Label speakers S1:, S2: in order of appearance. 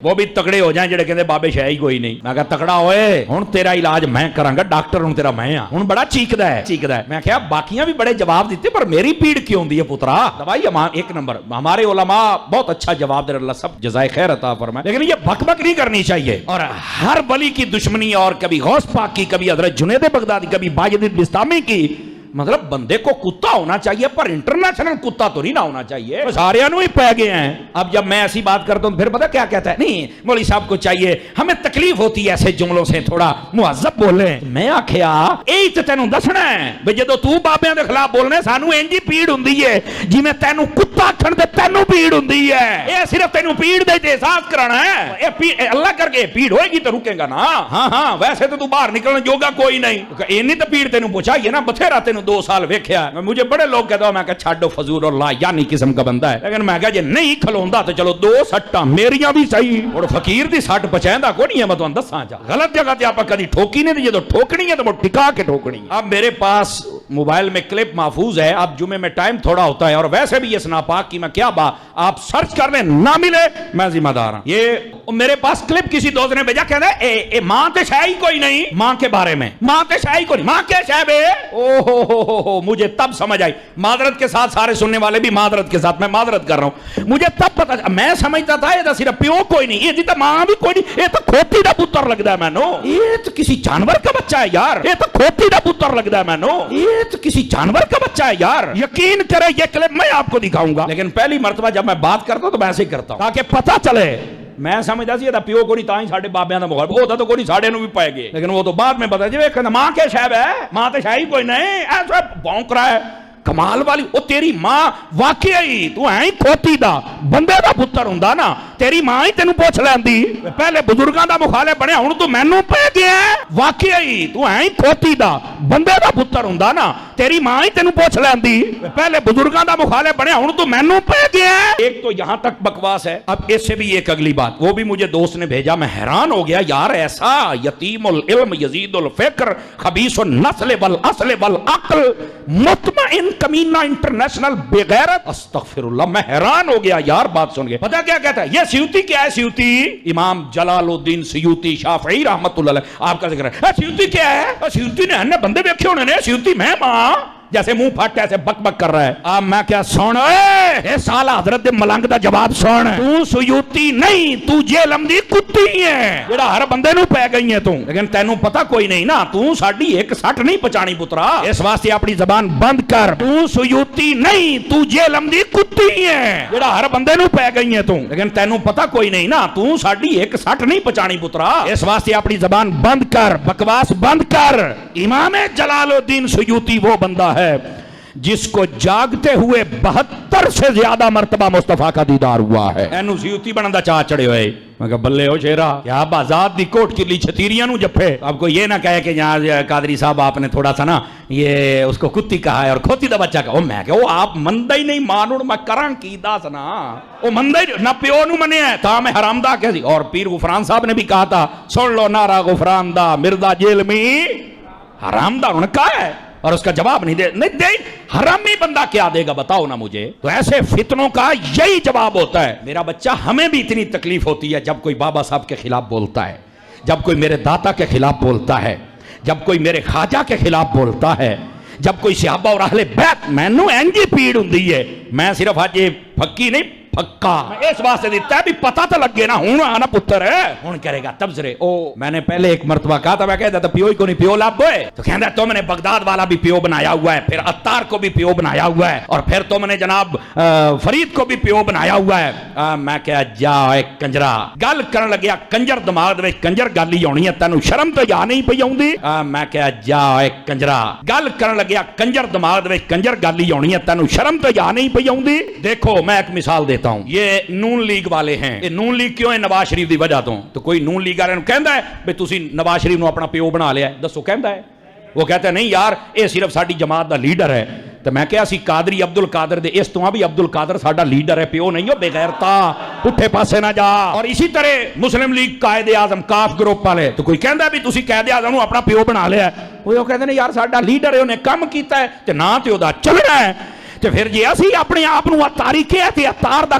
S1: وہ بھی تکڑے ہو جائیں جڑے کہندے بابے شے ہی کوئی نہیں. میں کہا تکڑا ہوئے ہن تیرا علاج میں کراں گا, ڈاکٹر ہن تیرا میں ہاں. ہن بڑا چیکدا ہے. میں کہا باقیاں بھی بڑے جواب دیتے پر میری پیڑ کیوں ہوندی ہے پترا؟ دوائی ایک نمبر. ہمارے علماء بہت اچھا جواب دے, اللہ سب جزائے خیر عطا فرمائے. لیکن یہ بک بک نہیں کرنی چاہیے. اور ہر ولی کی دشمنی, اور کبھی غوث پاک کی, کبھی حضرت جنید بغدادی, کبھی باجد بستامی کی. مطلب بندے کو کتا ہونا چاہیے پر انٹرنیشنل کتا تو نہیں نہ ہونا چاہیے. سارے ہی پہ گئے ہیں. اب جب میں ایسی بات کرتا ہوں پھر پتہ کیا کہتا ہے, نہیں مولوی صاحب کو چاہیے, ہمیں تکلیف ہوتی ہے ایسے جملوں سے, تھوڑا مہذب بولیں. میں آکھیا یہی تو تینوں دسنا ہے بھی جدو تو بابیاں دے خلاف بولنے سانو انجی پیڑ ہوندی ہے جی میں تینوں کتا آکھن تے تینوں پیڑ ہوندی ہے. یہ صرف تینوں پیڑ دے تے احساس کرانا ہے. اللہ کر کے پیڑ ہوئے گی تو رکے گا نا. ہاں ویسے تو باہر نکلنے جوگا کوئی نہیں. اینی تو پیڑ تینوں پہنچائیے نا, بتھیرا تینوں 2 سال ویکھیا. مجھے بڑے لوگ کہتے ہیں, میں کہا چھاڑو فضول اور لا یعنی قسم کا بندہ ہے. لیکن میں کہا جی نہیں کھلوندا تو چلو 2 سٹاں میریاں بھی صحیح. اور فقیر دی سٹ بچیندا کوئی نہیں ہے. میں تمہیں دساں جا غلط جگہ تے آپ کدی ٹھوکی نہیں, جدو ٹھوکنی ہے تو وہ ٹکا کے ٹھوکنی. اب میرے پاس موبائل میں کلپ محفوظ ہے. اب جمعے میں ٹائم تھوڑا ہوتا ہے, اور ویسے بھی یہ سناپاک کی میں کیا آپ سرچ کر لیں, نہ ملے میں ذمہ دار ہوں. یہ میرے پاس کلپ کسی دوست نے بھیجا, کہتا ہے اے ماں تے شاہی کوئی نہیں, ماں کے بارے میں ماں تے شاہی کوئی نہیں, ماں کے شاہ بے. او ہو مجھے تب سمجھ آئی, معذرت کے ساتھ سارے سننے والے بھی معذرت کے ساتھ میں معذرت کر رہا ہوں. مجھے تب پتا, میں سمجھتا تھا یہ صرف پیو کوئی نہیں, یہ تو ماں بھی کوئی نہیں, یہ تو کھوتی دا پتر لگتا ہے مینو. یہ تو کسی جانور کا بچہ ہے یار, یہ تو کھوتی دا پتر لگتا ہے مینو, یہ تو کسی جانور کا بچہ ہے یار. یقین کرے یہ کلپ میں آپ کو دکھاؤں گا, لیکن پہلی مرتبہ جب میں بات کرتا ہوں تو میں ایسے ہی کرتا ہوں تاکہ پتہ چلے. میں سمجھتا سی یہ پیو کو نہیں, تاں ہی ساڈے بابیاں دا مغرب ہوتا تو کوئی نہیں, ساڈے نو بھی پائے گئے. لیکن وہ تو بعد میں پتا جی ماں کے شاہب ہے, ماں تے شاہی کوئی نہیں, ایسا بونک رہا ہے. کمال والی او تیری ماں واقعی تو ہی کھوتی دا بندے دا پتر ہوندا نا, تیری ماں ہی تینوں پوچھ لیندی. پہلے بزرگاں دا مخالف بنیا, ہن تو مینوں پہ گیا. واقعی تو ہی کھوتی دا بندے دا پتر ہوندا نا, تیری ماں ہی تینوں پوچھ لیندی. پہلے بزرگاں دا مخالف بنیا, ہن تو مینوں پہ گیا. ایک تو یہاں تک بکواس ہے. اب اس سے بھی ایک اگلی بات, وہ بھی مجھے دوست نے بھیجا, میں حیران ہو گیا یار. ایسا یتیم العلم یزید الفکر خبیث النسل والاصل والعقل مطمئن کمینہ انٹرنیشنل بغیرت, استغفر اللہ. میں حیران ہو گیا یار بات سن کے. پتہ کیا کہتا ہے یہ سیوطی کیا ہے؟ سیوطی امام جلال الدین سیوطی شافعی رحمت اللہ علیہ, آپ کا ذکر ہے. سیوطی کیا ہے؟ سیوطی نے بندے دیکھے ہونے نے, سیوطی میں ماں جیسے منہ پھٹ ایسے بک بک کر رہا ہے. اب میں کیا سن, اے سالہ حضرت ملنگ دا جواب سن. تو سیوطی نہیں, تو جیلم دی کتی ہے جڑا ہر بندے نو پے گئی ہے تو. لیکن تینوں پتہ کوئی نہیں نا, تو ساڈی ایک سٹ نہیں پچانی پترا. اس واسطے اپنی زبان بند کر. تو سیوطی نہیں, تو جیلم دی کتی ہے جڑا ہر بندے نو پے گئی ہے تو. لیکن تینوں پتہ کوئی نہیں نا, تو ساڈی ایک سٹ نہیں پچانی پترا. اس واسطے اپنی زبان بند کر, بکواس بند کر. امام جلال الدین سیوطی وہ بندہ ہے جس کو جاگتے ہوئے 72 سے زیادہ مرتبہ مصطفیٰ کا دیدار ہوا ہے. اینو سیوطی بنن دا چاہ چڑے ہوئے. میں کہا بلے ہو شیرا, کیا بازاد دی کوٹ کی لی چھتیریاں نو جپے. اب کو یہ نہ کہے کہ یہاں قادری صاحب آپ نے تھوڑا سا نا یہ اس کو کتی کہا ہے اور کھوتی دا بچہ کہا. میں کہ وہ آپ مندہ ہی نہیں مانوڑ, میں کران کی دا سنا وہ مندہ ہی نہ پیو نو منے ہے تا میں حرام دا کہہ سی. اور پیر غفران صاحب نے بھی کہا تھا, سن لو نعرہ غفران دا مردا جیل میں حرام دا. انہوں نے کہا ہے اور اس کا جواب نہیں دے. حرامی بندہ کیا دے گا بتاؤ نا مجھے. تو ایسے فتنوں کا یہی جواب ہوتا ہے. میرا بچہ, ہمیں بھی اتنی تکلیف ہوتی ہے جب کوئی بابا صاحب کے خلاف بولتا ہے, جب کوئی میرے داتا کے خلاف بولتا ہے, جب کوئی میرے خواجہ کے خلاف بولتا ہے, جب کوئی صحابہ اور اہل بیت. مینوں انجی پیڑ ہوندی ہے. میں صرف آج یہ پھکی نہیں پکا اس واسطے دیتا ہے بھی پتہ تو لگے نا. ہوں آنا پتر ہے, ہوں کرے گا تبصرے. او میں نے پہلے ایک مرتبہ کہا تھا, میں کہتا تھا پیو ہی کو نہیں, پیو لاب ہوئے. تو کہتا ہے تم نے بغداد والا بھی پیو بنایا ہوا ہے, پھر عطار کو بھی پیو بنایا ہوا ہے, اور پھر تم نے جناب فرید کو بھی پیو بنایا ہوا ہے. میں کہا جا ایک کنجرا گل کرن لگیا, کنجر دماغ دے کنجر گل ہی آنی ہے, تینوں شرم تو یا نہیں پئی آوندی. میں کہا جا ایک کنجرا گل کرن لگیا, کنجر دماغ دے کنجر گل ہی آنی ہے, تینوں شرم تو یا نہیں پئی آوندی. دیکھو میں ایک مثال دیتا ہوں. یہ نون لیگ والے ہیں. یہ نون لیگ کیوں ہے؟ نواز شریف دی وجہ تو کوئی نون لیگ والے کہندا ہے بھئی تسی نواز شریف نو اپنا پیو بنا لیا ہے. دسو کہندا ہے؟ وہ کہتا ہے نہیں یار یہ صرف ساڈی جماعت دا لیڈر ہے. تو میں کہا سی قادری عبد القادر دے اس تو بھی عبد القادر ساڈا لیڈر ہے, پیو نہیں ہو بے غیرتا, پٹھے پاسے نہ جا. اور اسی طرح مسلم لیگ قائد اعظم کاف گروپ والے, تو کوئی کہندا ہے بھی تسی قائد اعظم نو اپنا پیو بنا لیا ہے. وہ کہندے نے یار ساڈا لیڈر ہے, انہیں کم کیتا ہے تے نہ تے او دا چلنا ہے. ਤੇ ਫਿਰ ਜੇ ਅਸੀਂ ਆਪਣੇ ਆਪ ਨੂੰ ਅਤਾਰੀ ਕਿਹਾ ਤੇ ਅਤਾਰ ਦਾ